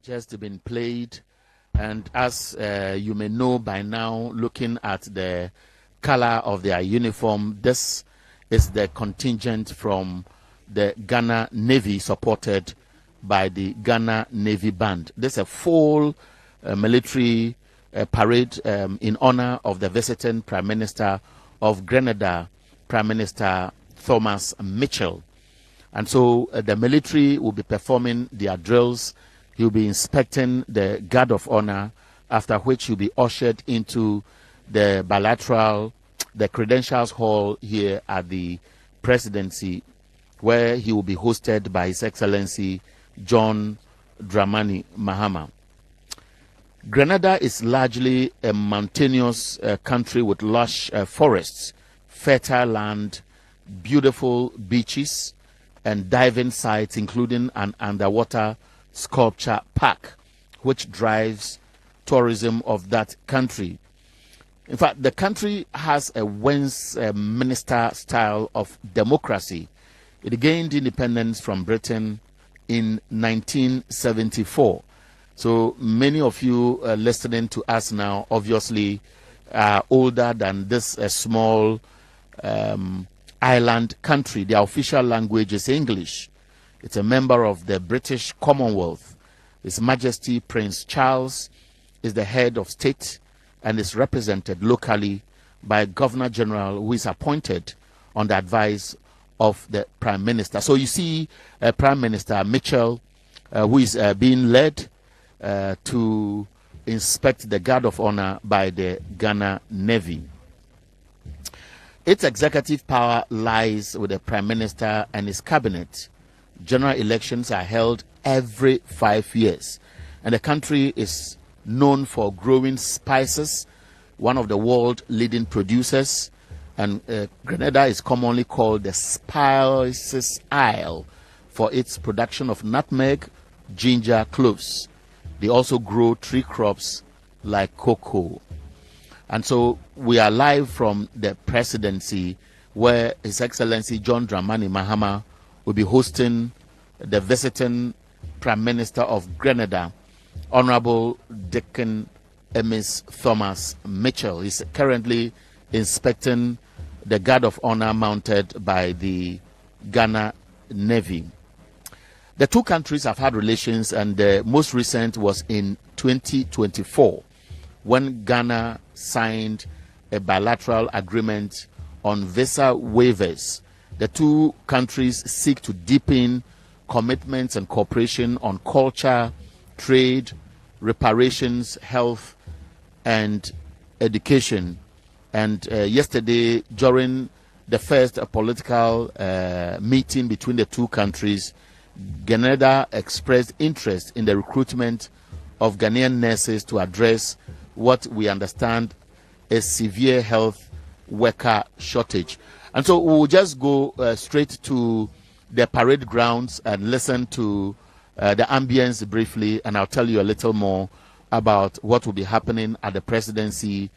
just been played, and as you may know by now, looking at the color of their uniform, this is the contingent from the Ghana Navy, supported by the Ghana Navy Band. This is a full military parade in honor of the visiting Prime Minister of Grenada, Prime Minister Thomas Mitchell. And so the military will be performing their drills. He'll be inspecting the guard of honor, after which he'll be ushered into the the credentials hall here at the presidency, where he will be hosted by His Excellency John Dramani Mahama. Grenada is largely a mountainous country with lush forests, fertile land, beautiful beaches, and diving sites, including an underwater sculpture park, which drives tourism of that country. In fact, the country has a Westminster style of democracy. It gained independence from Britain in 1974. So many of you listening to us now obviously are older than this small island country. Their official language is English. It's a member of the British Commonwealth. His Majesty Prince Charles is the head of state and is represented locally by a Governor General who is appointed on the advice of the Prime Minister. So you see Prime Minister Mitchell, who is being led to inspect the guard of honor by the Ghana Navy. Its executive power lies with the Prime Minister and his cabinet. General elections are held every 5 years, and the country is known for growing spices, one of the world leading producers, and Grenada is commonly called the Spices Isle for its production of nutmeg, ginger, cloves. They also grow tree crops like cocoa. And so we are live from the presidency, where His Excellency John Dramani Mahama will be hosting the visiting Prime Minister of Grenada, Honorable Dickon Amiss Thomas Mitchell. He's currently inspecting the guard of honor mounted by the Ghana Navy. The two countries have had relations, and the most recent was in 2024, when Ghana signed a bilateral agreement on visa waivers. The two countries seek to deepen commitments and cooperation on culture, trade, reparations, health, and education. And yesterday, during the first political meeting between the two countries, Grenada expressed interest in the recruitment of Ghanaian nurses to address what we understand is severe health worker shortage. And so we'll just go straight to the parade grounds and listen to the ambience briefly, and I'll tell you a little more about what will be happening at the presidency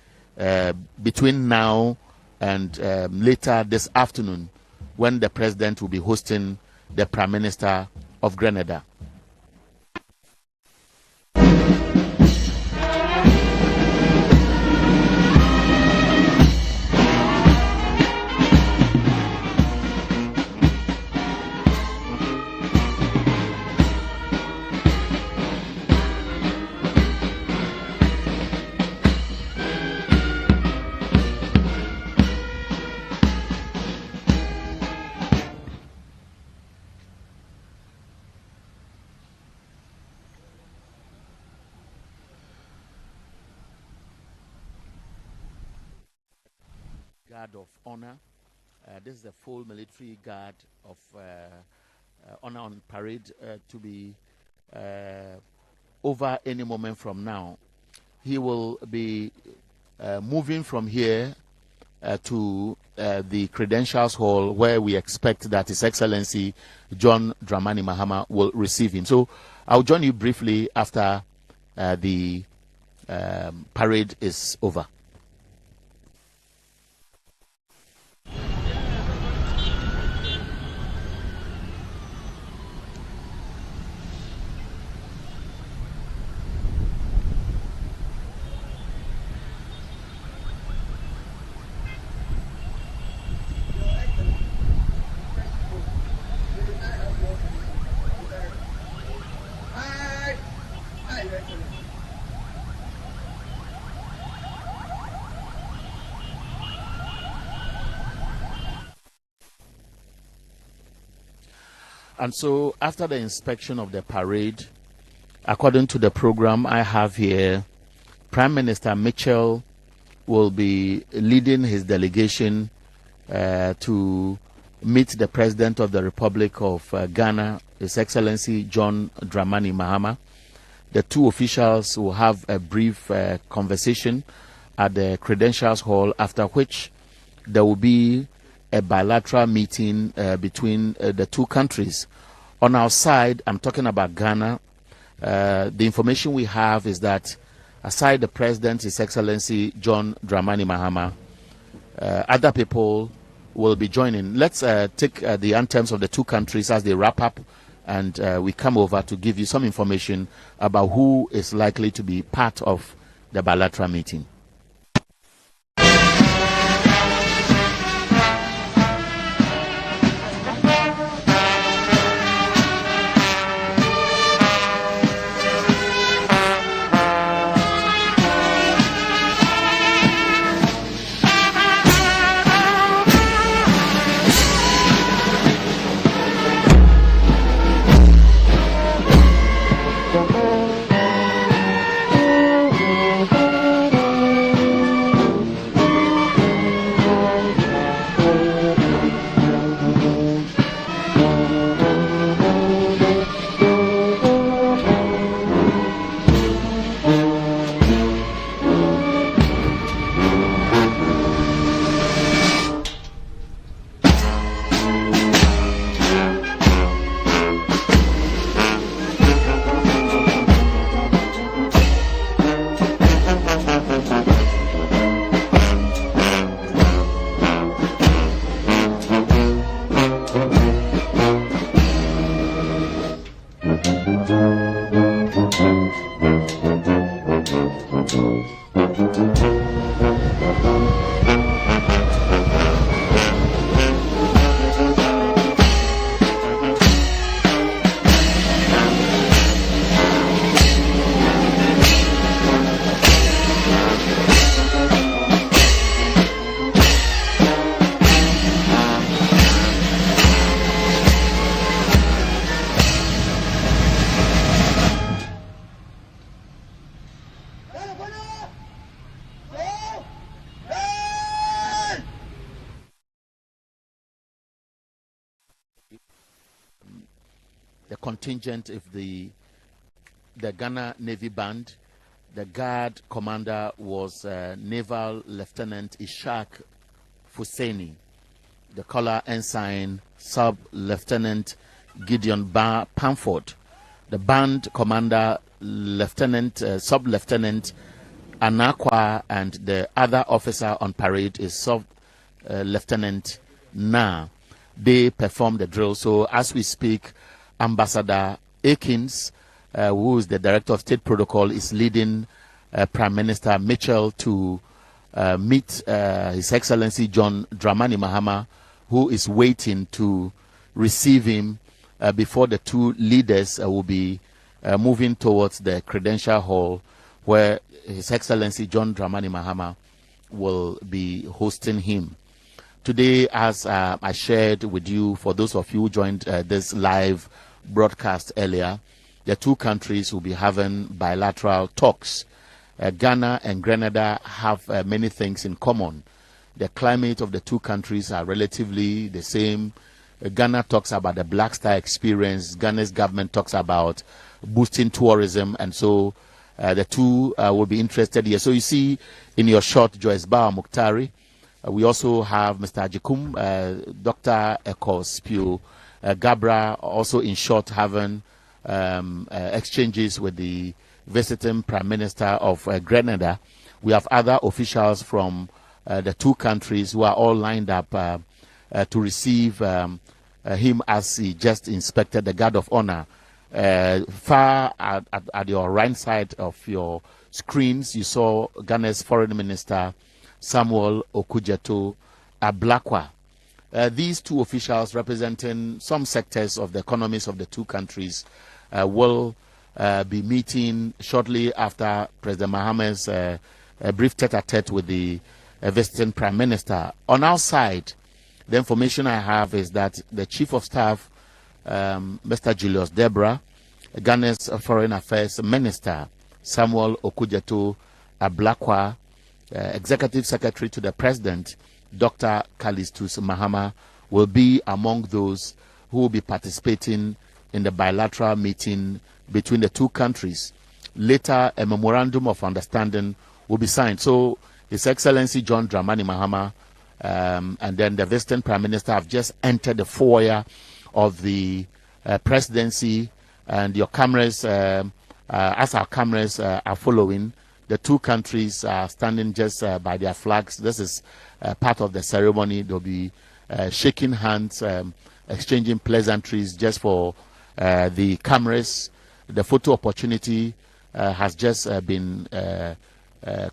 between now and later this afternoon, when the president will be hosting the Prime Minister of Grenada. Guard of honor. This is the full military guard of honor on parade to be over any moment from now. He will be moving from here to the credentials hall, where we expect that His Excellency John Dramani Mahama will receive him. So I'll join you briefly after the parade is over. And so after the inspection of the parade, according to the program I have here, Prime Minister Mitchell will be leading his delegation to meet the President of the Republic of Ghana, His Excellency John Dramani Mahama. The two officials will have a brief conversation at the Credentials Hall, after which there will be a bilateral meeting between the two countries. On our side, I'm talking about Ghana. The information we have is that aside the President, His Excellency John Dramani Mahama, other people will be joining. Let's take the anthems of the two countries as they wrap up, and we come over to give you some information about who is likely to be part of the bilateral meeting. The contingent of the Ghana Navy Band. The guard commander was Naval Lieutenant Ishaq Fuseni. The color ensign Sub-Lieutenant Gideon Pamford. The band commander Sub-Lieutenant Anakwa, and the other officer on parade is Sub-Lieutenant Na. They perform the drill. So as we speak, Ambassador Akins, who is the Director of State Protocol, is leading Prime Minister Mitchell to meet His Excellency John Dramani Mahama, who is waiting to receive him before the two leaders will be moving towards the Credential Hall, where His Excellency John Dramani Mahama will be hosting him. Today, as I shared with you, for those of you who joined this live broadcast earlier, the two countries will be having bilateral talks. Ghana and Grenada have many things in common. The climate of the two countries are relatively the same. Ghana talks about the Black Star experience. Ghana's government talks about boosting tourism, and so the two will be interested here. So you see in your shot Joyce Bawa Muktari. We also have Mr. Ajikum, Dr. Ekos Pio Gabra, also in short having exchanges with the visiting Prime Minister of Grenada. We have other officials from the two countries who are all lined up to receive him as he just inspected the guard of honor. Far at your right side of your screens, you saw Ghana's Foreign Minister Samuel Okudzeto Ablakwa. These two officials, representing some sectors of the economies of the two countries, will be meeting shortly after President Mahama's brief tete-a-tete with the visiting Prime Minister. On our side, the information I have is that the Chief of Staff Mr. Julius Debra, Ghana's Foreign Affairs Minister Samuel Okudzeto Ablakwa, Executive Secretary to the President, Dr. Callistus Mahama, will be among those who will be participating in the bilateral meeting between the two countries. Later, a memorandum of understanding will be signed. So, His Excellency John Dramani Mahama and then the visiting Prime Minister have just entered the foyer of the presidency, and your cameras, as our cameras are following, the two countries are standing just by their flags. This is part of the ceremony. They'll be shaking hands, exchanging pleasantries just for the cameras. The photo opportunity has just been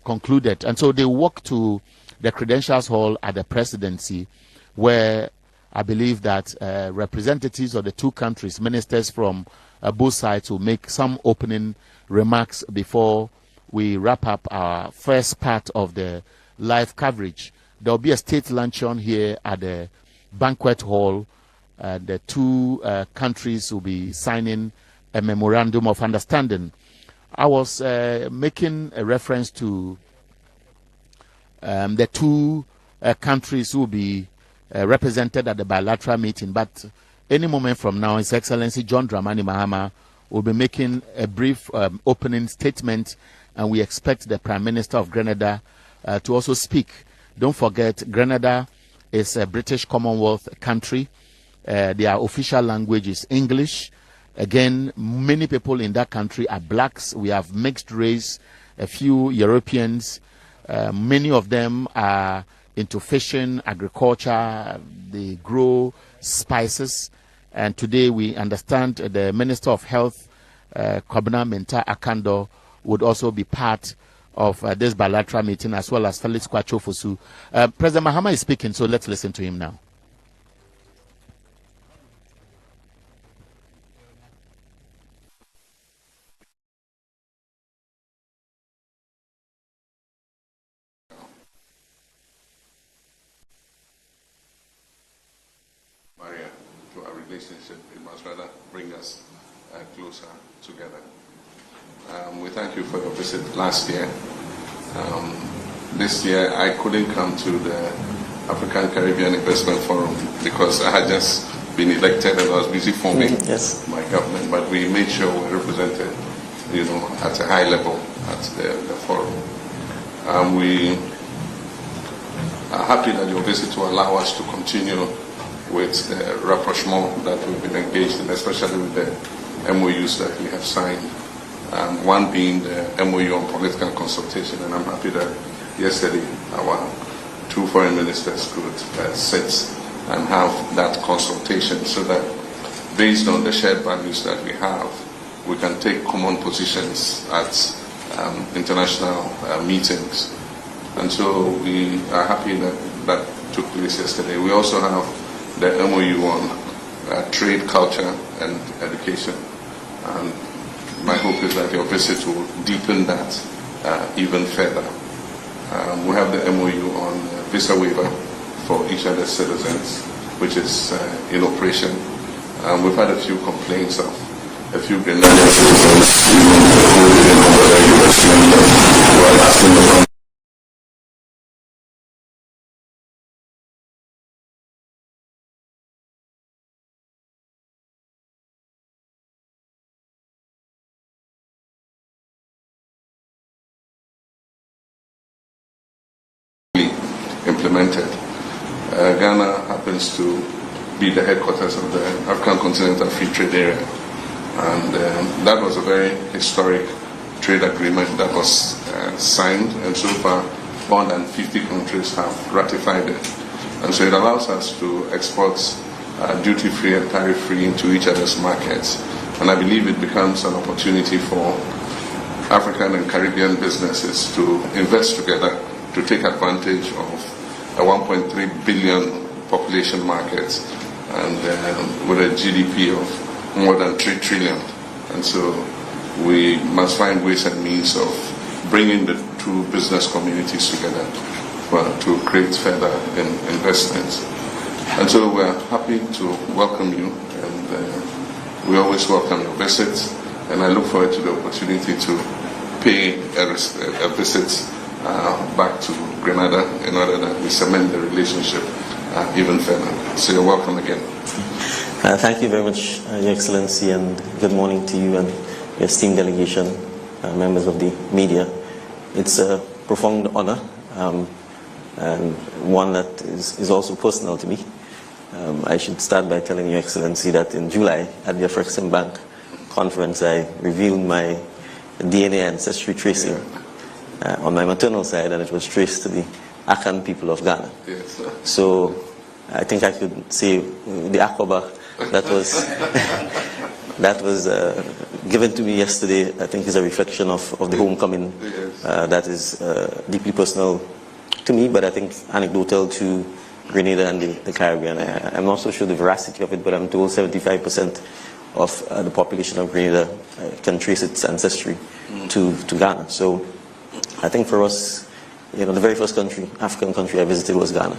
concluded. And so they walk to the Credentials Hall at the presidency, where I believe that representatives of the two countries, ministers from both sides, will make some opening remarks before we wrap up our first part of the live coverage. There will be a state luncheon here at the banquet hall. The two countries will be signing a memorandum of understanding. I was making a reference to the two countries who will be represented at the bilateral meeting, but any moment from now, His Excellency John Dramani Mahama will be making a brief opening statement, and we expect the Prime Minister of Grenada to also speak. Don't forget, Grenada is a British Commonwealth country. Their official language is English. Again, many people in that country are blacks. We have mixed race, a few Europeans. Many of them are into fishing, agriculture. They grow spices. And today we understand the Minister of Health, Kwabena Menta Akando, would also be part of this bilateral meeting, as well as Felix Kwachofosu. President Mahama is speaking, so let's listen to him now. To our relationship, it must rather bring us closer together. We thank you for your visit last year. This year I couldn't come to the African Caribbean Investment Forum because I had just been elected and I was busy forming my government, but we made sure we represented, at a high level at the forum. We are happy that your visit will allow us to continue with the rapprochement that we've been engaged in, especially with the MOUs that we have signed. One being the MOU on political consultation, and I'm happy that yesterday our two foreign ministers could sit and have that consultation so that based on the shared values that we have, we can take common positions at international meetings. And so we are happy that that took place yesterday. We also have the MOU on trade, culture, and education. And my hope is that your visit will deepen that even further. We have the MOU on visa waiver for each other's citizens, which is in operation. We've had a few complaints of a few Grenadian citizens who are asking the implemented. Ghana happens to be the headquarters of the African Continental Free Trade Area, and that was a very historic trade agreement that was signed, and so far more than 50 countries have ratified it. And so it allows us to export duty-free and tariff-free into each other's markets, and I believe it becomes an opportunity for African and Caribbean businesses to invest together to take advantage of a 1.3 billion population market and with a GDP of more than 3 trillion. And so we must find ways and means of bringing the two business communities together to create further investments. And so we're happy to welcome you and we always welcome your visits, and I look forward to the opportunity to pay a visit back to Grenada in order that we cement the relationship even further. So you're welcome again. Thank you very much, Your Excellency, and good morning to you and your esteemed delegation, members of the media. It's a profound honor, and one that is also personal to me. I should start by telling Your Excellency that in July at the Afrexim Bank conference, I revealed my DNA ancestry tracing on my maternal side, and it was traced to the Akan people of Ghana. Yes. So I think I could say the Akoba that was that was given to me yesterday, I think is a reflection of the homecoming that is deeply personal to me, but I think anecdotal to Grenada and the Caribbean. I'm not so sure the veracity of it, but I'm told 75% of the population of Grenada can trace its ancestry to Ghana. So I think for us, the very first African country I visited was Ghana.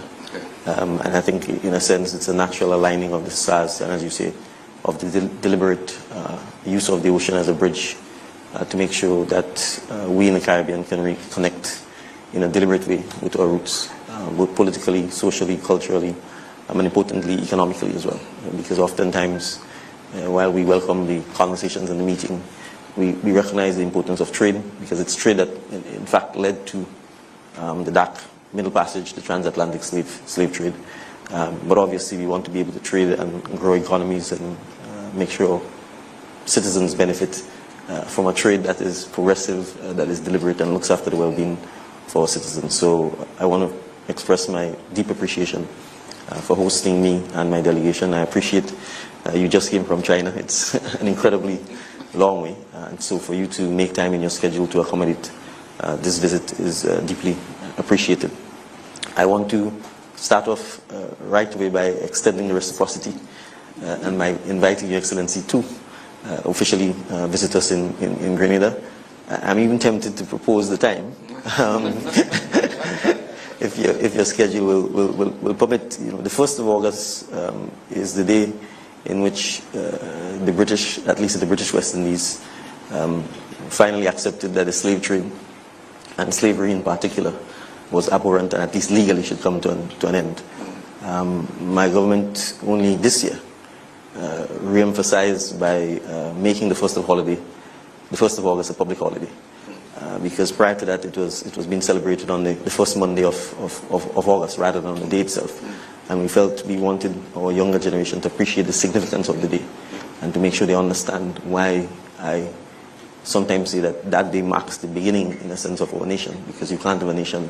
And I think in a sense it's a natural aligning of the stars, and as you say, of the deliberate use of the ocean as a bridge to make sure that we in the Caribbean can reconnect in a deliberate way with our roots, both politically, socially, culturally, and importantly, economically as well. Because oftentimes, while we welcome the conversations and the meeting, we recognize the importance of trade, because it's trade that in fact led to the dark middle passage, the transatlantic slave trade. But obviously we want to be able to trade and grow economies and make sure citizens benefit from a trade that is progressive, that is deliberate, and looks after the well-being for citizens. So I want to express my deep appreciation for hosting me and my delegation. I appreciate you just came from China. It's an incredibly long way, and so for you to make time in your schedule to accommodate this visit is deeply appreciated. I want to start off right away by extending the reciprocity and by inviting Your Excellency to officially visit us in Grenada. I'm even tempted to propose the time, if your schedule will permit. The 1st of August is the day in which the British, at least the British West Indies, finally accepted that the slave trade, and slavery in particular, was abhorrent and at least legally should come to an end. My government only this year re-emphasized by making the 1st of August a public holiday, because prior to that it was being celebrated on the first Monday of August rather than on the day itself, and we felt we wanted our younger generation to appreciate the significance of the day and to make sure they understand why I sometimes say that day marks the beginning, in a sense, of our nation, because you can't have a nation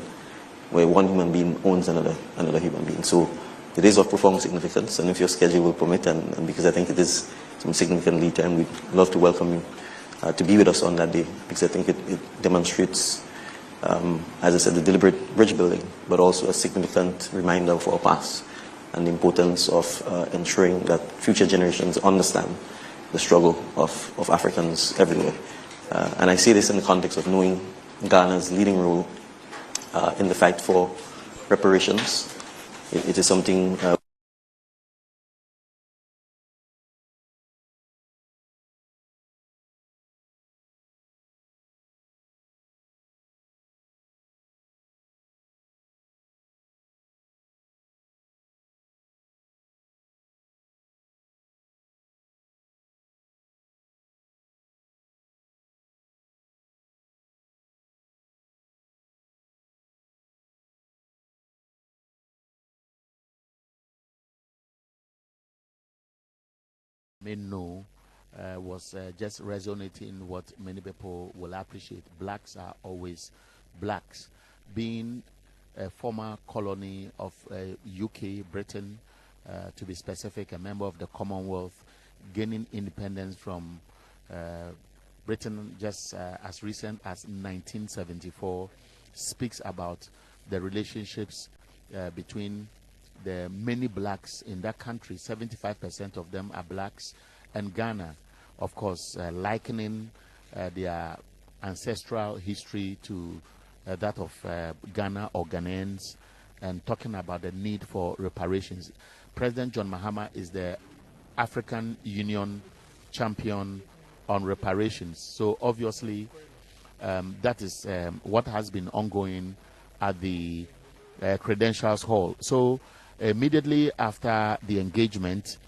where one human being owns another human being. So it is of profound significance, and if your schedule will permit, and because I think it is some significant lead time, we'd love to welcome you to be with us on that day, because I think it demonstrates, as I said, the deliberate bridge building, but also a significant reminder of our past and the importance of ensuring that future generations understand the struggle of Africans everywhere. And I say this in the context of knowing Ghana's leading role in the fight for reparations. It is something may know was just resonating what many people will appreciate. Blacks are always blacks. Being a former colony of UK, Britain, to be specific, a member of the Commonwealth, gaining independence from Britain just as recent as 1974, speaks about the relationships between the many blacks in that country. 75% of them are blacks, and Ghana, of course, likening their ancestral history to that of Ghana or Ghanaians, and talking about the need for reparations. President John Mahama is the African Union champion on reparations. So obviously, that is what has been ongoing at the Credentials Hall. So immediately after the engagement,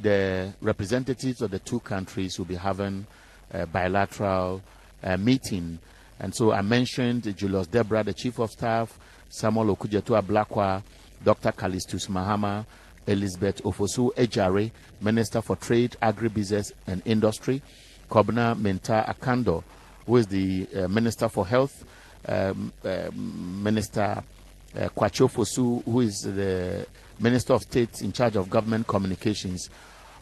the representatives of the two countries will be having a bilateral meeting. And so I mentioned Julius Debra, the Chief of Staff, Samuel Okujetua Blakwa, Dr. Callistus Mahama, Elizabeth Ofosu Ejare, Minister for Trade, Agribusiness and Industry, Kobna Menta Akando, who is the Minister for Health, Minister Kwacho Fosu, who is the Minister of State in charge of Government Communications.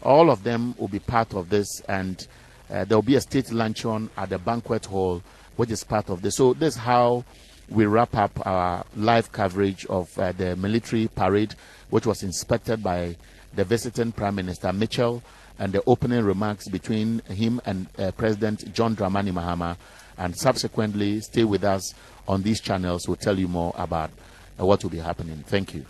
All of them will be part of this, and there will be a state luncheon at the banquet hall, which is part of this. So this is how we wrap up our live coverage of the military parade, which was inspected by the visiting Prime Minister Mitchell, and the opening remarks between him and President John Dramani Mahama. And subsequently, stay with us on these channels. We'll tell you more about what will be happening. Thank you.